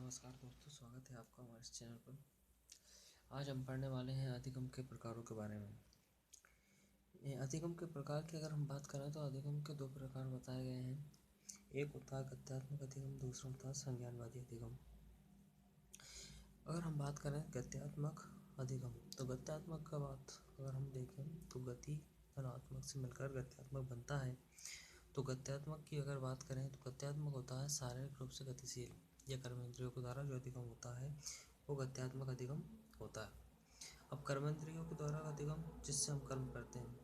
नमस्कार दोस्तों, स्वागत है आपका हमारे इस चैनल पर। आज हम पढ़ने वाले हैं अधिगम के प्रकारों के बारे में। अधिगम के प्रकार की अगर हम बात करें तो अधिगम के दो प्रकार बताए गए हैं। एक होता है गद्यात्मक अधिगम, दूसरा होता है संज्ञानवादी अधिगम। अगर हम बात करें गद्यात्मक अधिगम, तो गद्यात्मक का बात अगर हम देखें तो गति धनात्मक से मिलकर गद्यात्मक बनता है। तो गद्यात्मक की अगर बात करें तो गद्यात्मक होता है शारीरिक रूप से गतिशील या कर्मेंद्रियों के द्वारा जो अधिगम होता है वो गद्यात्मक अधिगम होता है। अब कर्मेंद्रियों के द्वारा अधिगम जिससे हम कर्म करते हैं,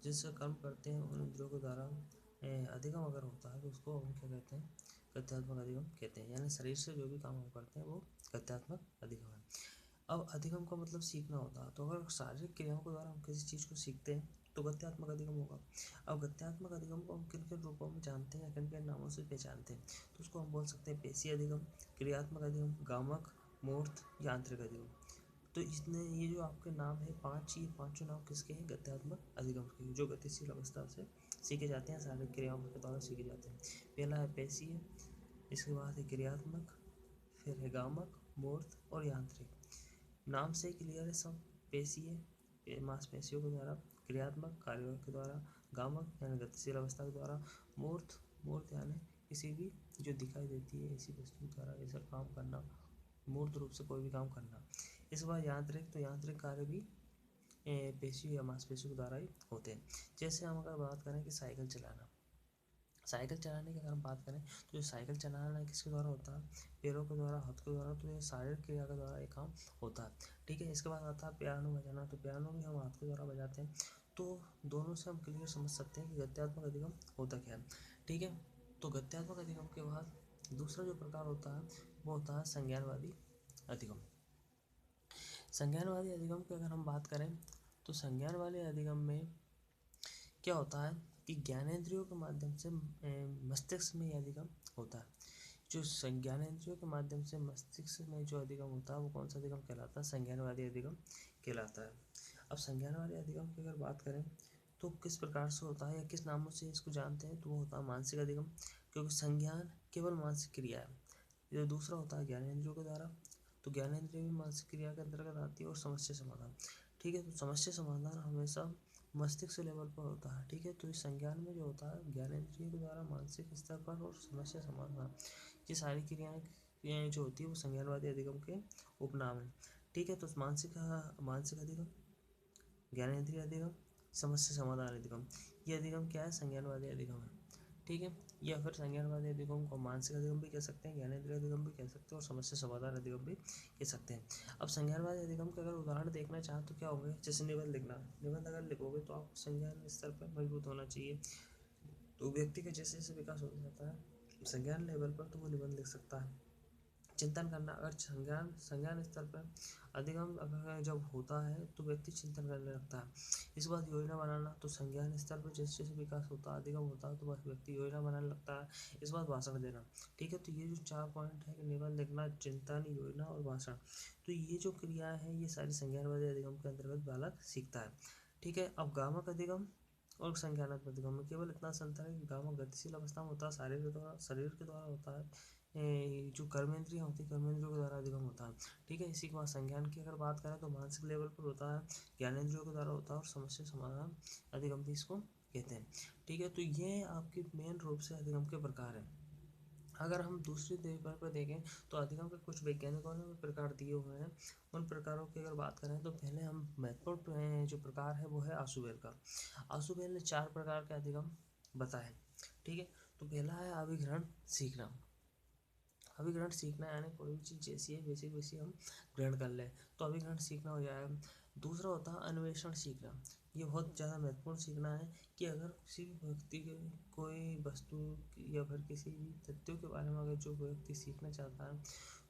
जिससे कर्म करते हैं उन इंद्रियों के द्वारा अधिगम अगर होता है तो उसको हम क्या कहते हैं, गद्यात्मक अधिगम कहते हैं। यानी शरीर से जो भी काम हम करते हैं वो गद्यात्मक अधिगम है। अब अधिगम का मतलब सीखना होता है, तो अगर शारीरिक क्रियाओं के द्वारा हम किसी चीज़ को सीखते हैं तो गद्यात्मक अधिगम होगा। अब गद्यात्मक अधिगम को हम किन किन रूपों में जानते हैं, किन किन नामों से पहचानते हैं, तो उसको हम बोल सकते हैं पेशी अधिगम, क्रियात्मक अधिगम, गामक, मूर्त, यांत्रिक अधिगम। तो इसने ये जो आपके नाम है ये पांचों नाम किसके हैं, गद्यात्मक अधिगम के, जो गतिशील अवस्था से सीखे जाते हैं, शारीरिक क्रियाओं के द्वारा सीखे जाते हैं। पहला है पेशी, इसके बाद है क्रियात्मक, फिर है गामक, मूर्त और यांत्रिक। नाम से क्लियर है सब। पेशीय मांसपेशियों के द्वारा, क्रियात्मक कार्यों के द्वारा, गामक यानी गतिशील अवस्था के द्वारा, मूर्त मूर्त यानी किसी भी जो दिखाई देती है ऐसी वस्तु के द्वारा ऐसा काम करना, मूर्त रूप से कोई भी काम करना। इसके बाद यांत्रिक, तो यांत्रिक कार्य भी पेशी या मांसपेशियों के द्वारा ही होते हैं। जैसे हम अगर बात करें कि साइकिल चलाना, साइकिल चलाने की अगर हम बात करें तो ये साइकिल चलाना किसके द्वारा होता है, पैरों के द्वारा, हाथ के द्वारा, तो ये शारीरिक क्रिया के द्वारा ये काम होता है। ठीक है, इसके बाद आता है पियानो बजाना, तो पियानो भी हम हाथ के द्वारा बजाते हैं। तो दोनों से हम क्लियर समझ सकते हैं कि गद्यात्मक अधिगम होता क्या है। ठीक है, तो गद्यात्मक अधिगम के बाद दूसरा जो प्रकार होता है वो होता है संज्ञानवादी अधिगम। संज्ञानवादी अधिगम की अगर हम बात करें तो संज्ञानवादी अधिगम में क्या होता है कि ज्ञानेंद्रियों के माध्यम से मस्तिष्क में यह अधिगम होता है। जो ज्ञानेंद्रियों के माध्यम से मस्तिष्क में जो अधिगम होता है वो कौन सा अधिगम कहलाता है, संज्ञानवादी अधिगम कहलाता है। अब संज्ञानवादी अधिगम की अगर बात करें तो किस प्रकार से होता है या किस नामों से इसको जानते हैं, तो वो होता है मानसिक अधिगम, क्योंकि संज्ञान केवल मानसिक क्रिया है। ये दूसरा होता है ज्ञानेंद्रियों के द्वारा, तो ज्ञानेंद्रिय भी मानसिक क्रिया के अंतर्गत आती है। और समस्या समाधान, ठीक है, तो समस्या समाधान हमेशा मस्तिष्क लेवल पर होता है। ठीक है, तो इस संज्ञान में जो होता है ज्ञानेंद्रिय के द्वारा मानसिक स्तर पर और समस्या समाधान, ये सारी क्रियाएं जो होती है वो संज्ञानवादी अधिगम के उपनाम है। ठीक है, तो मानसिक मानसिक अधिगम, ज्ञानेंद्रिय अधिगम, समस्या समाधान अधिगम, ये अधिगम क्या है, संज्ञानवादी अधिगम है। ठीक है, या फिर संज्ञानवादी अधिगम को मानसिक अधिगम भी कह सकते हैं, ज्ञानेंद्रिय अधिगम भी कह सकते हैं और समस्या समाधान अधिगम भी कह सकते हैं। अब संज्ञानवादी अधिगम के अगर उदाहरण देखना चाहें तो क्या होंगे, जैसे निबंध लिखना, निबंध अगर लिखोगे तो आपको संज्ञान स्तर पर मजबूत होना चाहिए। तो व्यक्ति का जैसे जैसे विकास होता जाता है संज्ञान लेवल पर तो वो निबंध लिख सकता है। चिंतन करना, अगर संज्ञान स्तर पर अधिगम अगर जब होता है तो व्यक्ति चिंतन करने लगता है। इस बात योजना बनाना, तो संज्ञान स्तर पर जैसे जैसे विकास होता है अधिगम होता है तो वह व्यक्ति योजना बनाने लगता है। इस बात भाषण देना, ठीक है, तो ये जो 4 पॉइंट है कि निबंध लिखना, चिंतन, योजना और भाषण, तो ये जो क्रियाएं हैं ये सारी संज्ञानवादी अधिगम के अंतर्गत बालक सीखता है। ठीक है, अब गामक अधिगम और संज्ञानात्मक अधिगम में केवल इतना सा अंतर है कि गामक गतिशील अवस्था में होता है, शरीर के द्वारा होता है। जो कर्मेंद्रियाँ होती है कर्मेंद्रियों के द्वारा अधिगम होता है। ठीक है, इसी के बाद संज्ञान की अगर बात करें तो मानसिक लेवल पर होता है, ज्ञानेंद्रियों के द्वारा होता है और समस्या समाधान अधिगम भी इसको कहते हैं। ठीक है, तो ये आपके मेन रूप से अधिगम के प्रकार हैं। अगर हम दूसरी लेवल पर देखें तो अधिगम के कुछ वैज्ञानिकों ने भी प्रकार दिए हुए हैं। उन प्रकारों की अगर बात करें तो पहले हम महत्वपूर्ण जो प्रकार है वो है आशुबेल का। आशुबेल ने 4 प्रकार के अधिगम बताए। ठीक है, तो पहला है अभिग्रहण सीखना। अभिग्रहण सीखना यानी कोई भी चीज़ जैसी है वैसी वैसी हम ग्रहण कर लें, तो अभिग्रहण सीखना हो जाएगा। दूसरा होता है अन्वेषण सीखना। ये बहुत ज़्यादा महत्वपूर्ण सीखना है कि अगर किसी भी व्यक्ति के कोई वस्तु या फिर किसी भी तथ्यों के बारे में अगर जो व्यक्ति सीखना चाहता है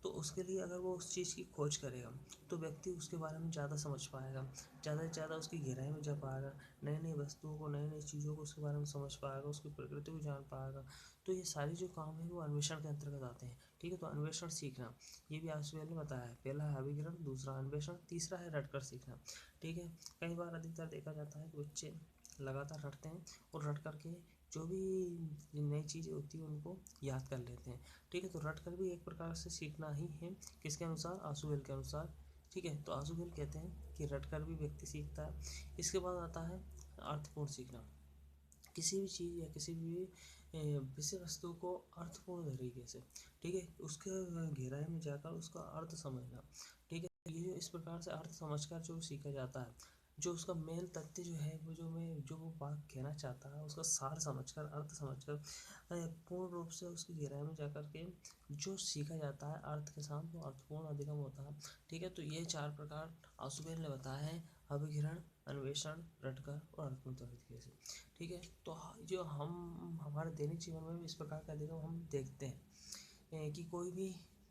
तो उसके लिए अगर वो उस चीज़ की खोज करेगा तो व्यक्ति उसके बारे में ज़्यादा समझ पाएगा, ज़्यादा से ज़्यादा उसकी गहराई में जा पाएगा, नई नई वस्तुओं को, नई नई चीज़ों को उसके बारे में समझ पाएगा, उसकी प्रकृति को जान पाएगा। तो ये सारी जो काम है वो अन्वेषण के अंतर्गत आते हैं। ठीक है, तो अन्वेषण सीखना ये भी आशुबेल ने बताया है। पहला है अभिग्रहण, दूसरा अन्वेषण, तीसरा है रटकर सीखना। ठीक है, कई बार अधिकतर देखा जाता है कि बच्चे लगातार रटते हैं और रट करके जो भी नई चीज़ें होती है उनको याद कर लेते हैं। ठीक है, तो रट कर भी एक प्रकार से सीखना ही है, किसके अनुसार, आशुवेल के अनुसार। ठीक है, तो आशुवेल कहते हैं कि रट कर भी व्यक्ति सीखता है। इसके बाद आता है अर्थपूर्ण सीखना। किसी भी चीज़ या किसी भी विषय वस्तु को अर्थपूर्ण तरीके से, ठीक है, उसके गहराई में जाकर उसका अर्थ समझना। ठीक है, ये जो इस प्रकार से अर्थ समझकर जो सीखा जाता है, जो उसका मेन तथ्य जो है, जो वो बात कहना चाहता है, उसका सार समझकर, अर्थ समझकर पूर्ण रूप से उसकी गहराई में जाकर के जो सीखा जाता है अर्थ के साथ, वो अर्थपूर्ण अधिगम होता है। ठीक है, तो ये 4 प्रकार आशुबेल ने बताया है, अभिग्रहण, अन्वेषण, रटकर और अर्थपूर्ण तरीके से। ठीक है, तो जो हम हमारे दैनिक जीवन में भी इस प्रकार का अधिगम हम देखते हैं कि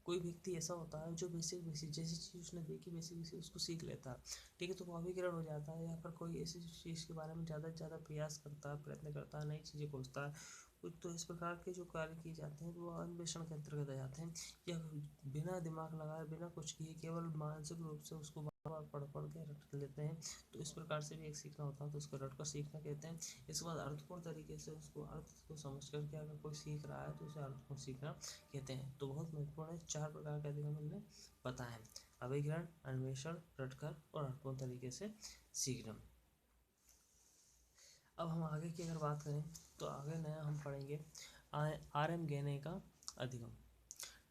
कोई व्यक्ति ऐसा होता है जो बेसिक बेसिक जैसी चीज़ उसने देखी बेसिक बेसिक उसको सीख लेता है। ठीक है, तो वो अभिग्रहण हो जाता है, या फिर कोई ऐसी चीज़ के बारे में ज़्यादा से ज़्यादा प्रयास करता है, प्रयत्न करता है, नई चीज़ें खोजता है। तो इस प्रकार के जो कार्य किए जाते हैं वो अन्वेषण के अंतर्गत आ जाते हैं, या बिना दिमाग लगाए, बिना कुछ किए, केवल मानसिक रूप से उसको बार बार पढ़ पढ़ के रट लेते हैं। तो इस प्रकार से भी एक सीखना होता है, तो उसको रट कर सीखना कहते हैं। इसके बाद अर्थपूर्ण तरीके से उसको अर्थ को समझ करके अगर कोई सीख रहा है तो उसे अर्थपूर्ण सीखना कहते हैं। तो बहुत महत्वपूर्ण है, 4 प्रकार के अधिगम हमने बताए हैं, अभिग्रहण, अन्वेषण, रटकर और अर्थपूर्ण तरीके से सीखना। अब हम आगे की अगर बात करें तो आगे नया हम पढ़ेंगे RM गेने का अधिगम।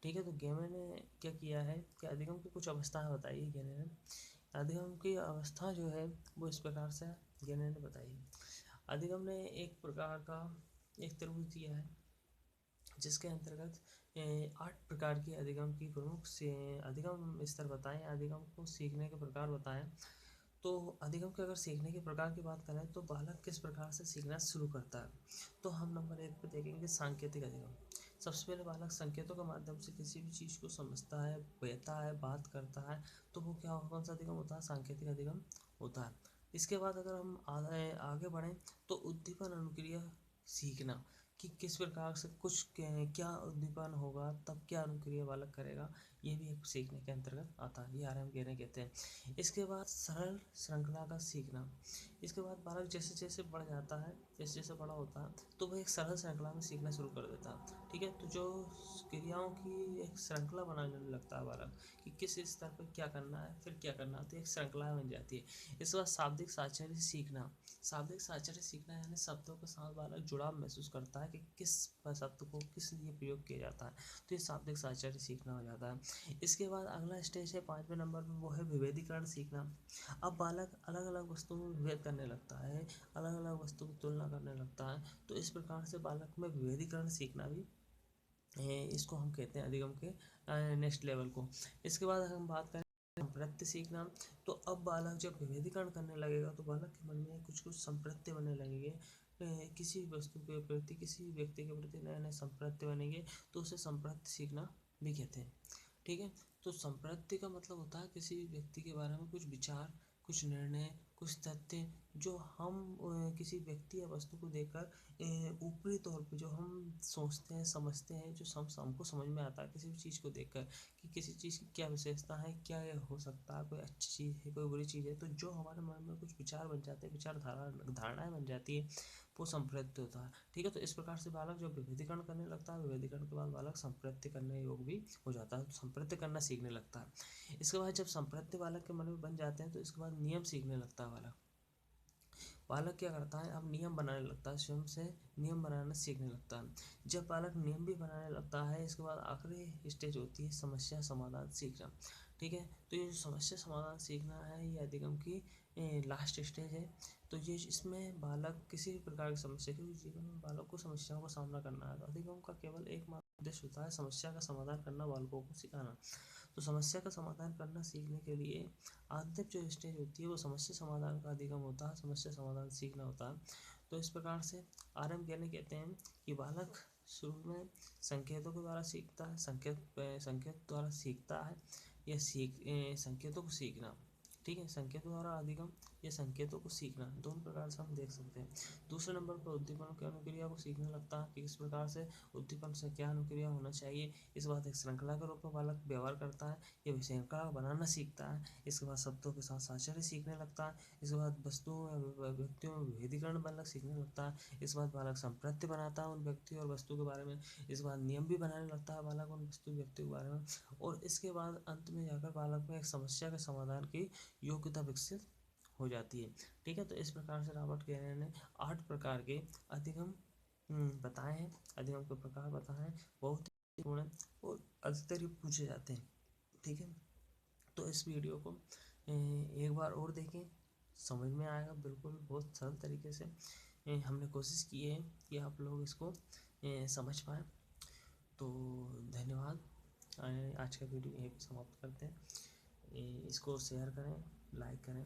ठीक है, तो गेने ने क्या किया है कि अधिगम की कुछ अवस्थाएं बताई है गेने ने। अधिगम की अवस्था जो है वो इस प्रकार से गेने ने बताई है। अधिगम ने एक प्रकार का एक त्रिभुज दिया है, जिसके अंतर्गत 8 प्रकार की अधिगम की प्रमुख से अधिगम स्तर बताएं, अधिगम को सीखने के प्रकार बताएं। तो अधिगम के अगर सीखने के प्रकार की बात करें तो बालक किस प्रकार से सीखना शुरू करता है, तो हम नंबर 1 पे देखेंगे सांकेतिक अधिगम। सबसे पहले बालक संकेतों के माध्यम से किसी भी चीज़ को समझता है, कहता है, बात करता है, तो वो क्या, कौन सा अधिगम होता है, सांकेतिक अधिगम होता है। इसके बाद अगर हम आगे बढ़ें तो उद्दीपन अनुक्रिया सीखना, कि किस प्रकार से कुछ क्या उद्दीपन होगा तब क्या अनुक्रिया बालक करेगा, ये भी एक सीखने के अंतर्गत आता है, ये RM गेने कहते हैं। इसके बाद सरल श्रृंखला का सीखना। इसके बाद बालक जैसे जैसे बढ़ जाता है, जैसे जैसे बड़ा होता है, तो वह एक सरल श्रृंखला में सीखना शुरू कर देता है। ठीक है, तो जो क्रियाओं की एक श्रृंखला बनाने लगता है बालक, कि किस स्तर पर क्या करना है, फिर क्या करना है, तो एक श्रृंखला बन जाती है। इसके बाद शाब्दिक साक्षरी सीखना। शाब्दिक साक्षरी सीखना यानी शब्दों के साथ बालक जुड़ाव महसूस करता है कि किस शब्द को किस लिए प्रयोग किया जाता है, तो ये शाब्दिक साक्षरी सीखना हो जाता है। इसके बाद अगला स्टेज है 5वें नंबर पर, वो है विभेदीकरण सीखना। अब बालक अलग अलग वस्तुओं में विभेद करने लगता है, अलग अलग वस्तुओं की तुलना करने लगता है, तो इस प्रकार से बालक में विभेदीकरण सीखना भी इसको हम कहते हैं अधिगम के नेक्स्ट लेवल को। इसके बाद अगर हम बात करें संप्रत्य सीखना, तो अब बालक जब विभेदीकरण करने लगेगा तो बालक के मन में कुछ कुछ संप्रत्य बनने लगेंगे, किसी वस्तु के प्रति, किसी व्यक्ति के प्रति नए नए संप्रत्य बनेंगे, तो उसे संप्रत्य सीखना भी कहते हैं। ठीक है, तो संप्रत्ति का मतलब होता है किसी व्यक्ति के बारे में कुछ विचार, कुछ निर्णय, कुछ तथ्य, जो हम किसी व्यक्ति या वस्तु को देखकर ऊपरी तौर पे जो हम सोचते हैं, समझते हैं, जो हमको समझ में आता है किसी भी चीज़ को देखकर, कि किसी चीज़ की क्या विशेषता है, क्या ये हो सकता है, कोई अच्छी चीज़ है, कोई बुरी चीज़ है, तो जो हमारे मन में कुछ विचार बन जाते हैं, विचारधारा धारणाएं बन जाती है, वो संप्रत्य होता है। ठीक है, तो इस प्रकार से बालक जब विभेदीकरण करने लगता है, विभेदीकरण के बाद बालक संप्रत्य करने योग भी हो जाता है, तो संप्रत्य करना सीखने लगता है। इसके बाद जब संप्रत्य बालक के मन में बन जाते हैं तो इसके बाद नियम सीखने लगता है बालक। बालक क्या करता है, अब नियम बनाने लगता है, स्वयं से नियम बनाना सीखने लगता है। जब बालक नियम भी बनाने लगता है, इसके बाद आखिरी स्टेज होती है समस्या समाधान सीखना। ठीक है, तो ये जो समस्या समाधान सीखना है, ये अधिगम की लास्ट स्टेज है। तो ये इसमें बालक किसी भी प्रकार की समस्या, क्योंकि जीवन में बालक को समस्याओं का सामना करना है, तो अधिगम का केवल एकमात्र उद्देश्य होता है समस्या का समाधान करना, बालकों को सिखाना। तो समस्या का समाधान करना सीखने के लिए अंतिम जो स्टेज होती है वो समस्या समाधान का अधिगम होता है, समस्या समाधान सीखना होता है। तो इस प्रकार से RM गेने कहते हैं कि बालक शुरू में संकेतों के द्वारा सीखता है, संकेत द्वारा सीखता है, या संकेतों को सीखना। ठीक है, संकेतों द्वारा अधिगम या संकेतों को सीखना, दोनों प्रकार से हम देख सकते हैं। दूसरे नंबर पर उद्दीपन के अनुक्रिया को सीखने लगता है कि किस प्रकार से उद्दीपन से क्या अनुक्रिया होना चाहिए। इसके बाद एक श्रृंखला के रूप में बालक व्यवहार करता है, ये श्रृंखला बनाना सीखता है। इसके बाद शब्दों के साथ साझेदारी सीखने लगता है। इसके बाद वस्तुओं या व्यक्तियों में विभेदीकरण बालक सीखने लगता है। इसके बाद बालक संप्रत्य बनाता है उन व्यक्ति और वस्तु के बारे में। इसके बाद नियम भी बनाने लगता है बालक उन वस्तु व्यक्ति के बारे में। और इसके बाद अंत में जाकर बालक में एक समस्या के समाधान की योग्यता विकसित हो जाती है। ठीक है, तो इस प्रकार से रॉबर्ट केनियन ने 8 प्रकार के अधिगम बताए हैं, अधिगम के प्रकार बताए हैं, बहुत ही पूर्ण और अधिकतर ये पूछे जाते हैं। ठीक है, तो इस वीडियो को एक बार और देखें, समझ में आएगा बिल्कुल, बहुत सरल तरीके से हमने कोशिश की है कि आप लोग इसको समझ पाएँ। तो धन्यवाद। आज का वीडियो यहीं पे समाप्त करते हैं। इसको शेयर करें, लाइक करें।